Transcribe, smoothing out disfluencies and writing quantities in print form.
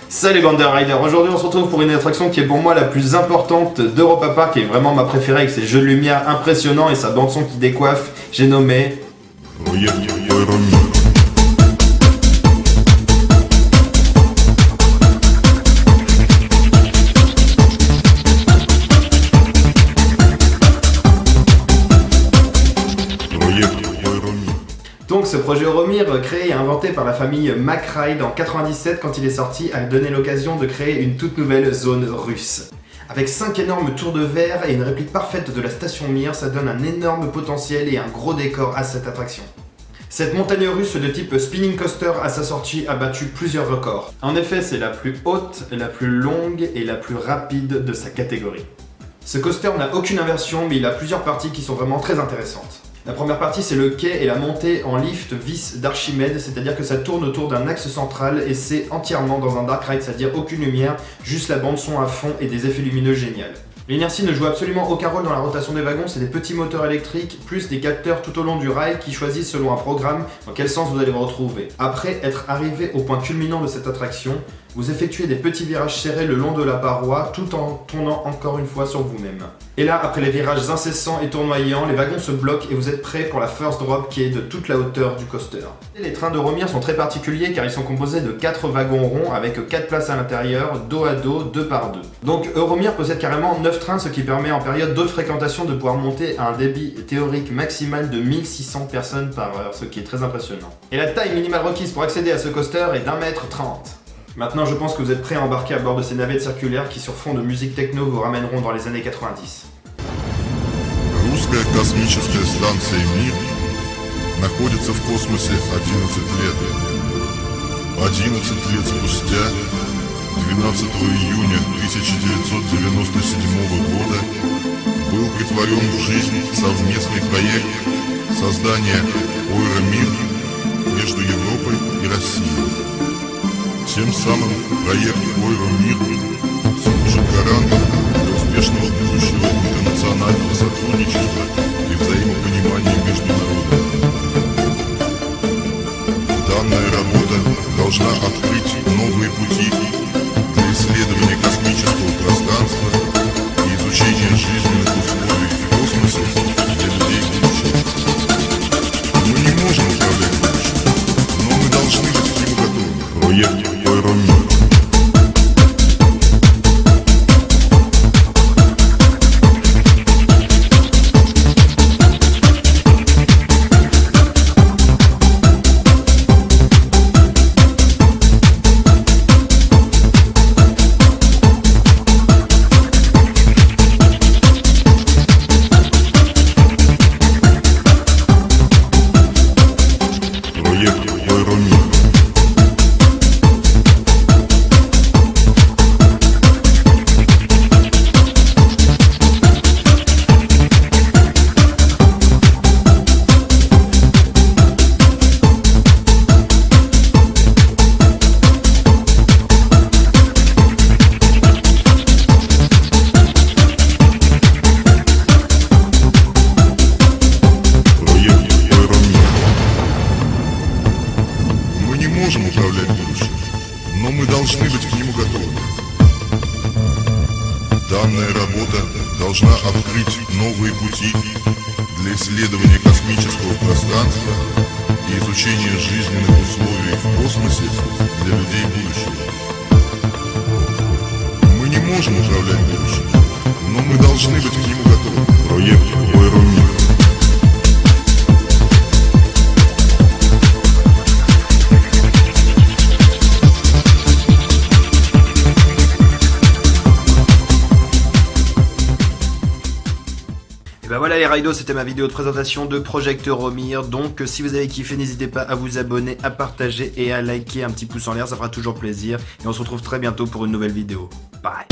Salut bande de riders, aujourd'hui on se retrouve pour une attraction qui est pour moi la plus importante d'Europa Park, qui est vraiment ma préférée avec ses jeux de lumière impressionnants et sa bande son qui décoiffe. J'ai nommé... Donc ce projet Euromir, créé et inventé par la famille McRide en 97 quand il est sorti, a donné l'occasion de créer une toute nouvelle zone russe. Avec 5 énormes tours de verre et une réplique parfaite de la station Mir, ça donne un énorme potentiel et un gros décor à cette attraction. Cette montagne russe de type spinning coaster à sa sortie a battu plusieurs records. En effet, c'est la plus haute, la plus longue et la plus rapide de sa catégorie. Ce coaster n'a aucune inversion, mais il a plusieurs parties qui sont vraiment très intéressantes. La première partie, c'est le quai et la montée en lift vis d'Archimède, c'est-à-dire que ça tourne autour d'un axe central et c'est entièrement dans un dark ride, c'est-à-dire aucune lumière, juste la bande son à fond et des effets lumineux géniaux. L'inertie ne joue absolument aucun rôle dans la rotation des wagons, c'est des petits moteurs électriques plus des capteurs tout au long du rail qui choisissent selon un programme dans quel sens vous allez vous retrouver. Après être arrivé au point culminant de cette attraction, vous effectuez des petits virages serrés le long de la paroi tout en tournant encore une fois sur vous-même. Et là, après les virages incessants et tournoyants, les wagons se bloquent et vous êtes prêts pour la first drop qui est de toute la hauteur du coaster. Les trains d'Euromir sont très particuliers car ils sont composés de 4 wagons ronds avec 4 places à l'intérieur, dos à dos, 2 par 2. Donc Euromir possède carrément 9 trains, ce qui permet en période de fréquentation de pouvoir monter à un débit théorique maximal de 1600 personnes par heure, ce qui est très impressionnant. Et la taille minimale requise pour accéder à ce coaster est d'1,30 m. Maintenant, je pense que vous êtes prêts à embarquer à bord de ces navettes circulaires qui, sur fond de musique techno, vous ramèneront dans les années 90. Русская космическая станция «Мир» находится в космосе 11 лет. 11 лет спустя, 12 июня 1997 года, был притворен в жизнь совместный проект создания Euromir между Европой и Россией. Тем самым проект Euromir служит гарантом для успешного будущего интернационального сотрудничества и взаимопонимания между народами. Данная работа должна открыть новые пути для исследования космического пространства и изучения жизненных условий в космосе для людей будущего. Мы не можем управлять будущим, но мы должны быть к нему готовы. Проект Euromir. Управлять будущим, но мы должны быть к нему готовы. Данная работа должна открыть новые пути для исследования космического пространства и изучения жизненных условий в космосе для людей будущего. Мы не можем управлять будущим, но мы должны быть к нему готовы. Проект Euromir. Et ben voilà les ridos, c'était ma vidéo de présentation de Project Euromir. Donc si vous avez kiffé, n'hésitez pas à vous abonner, à partager et à liker, un petit pouce en l'air, ça fera toujours plaisir. Et on se retrouve très bientôt pour une nouvelle vidéo. Bye.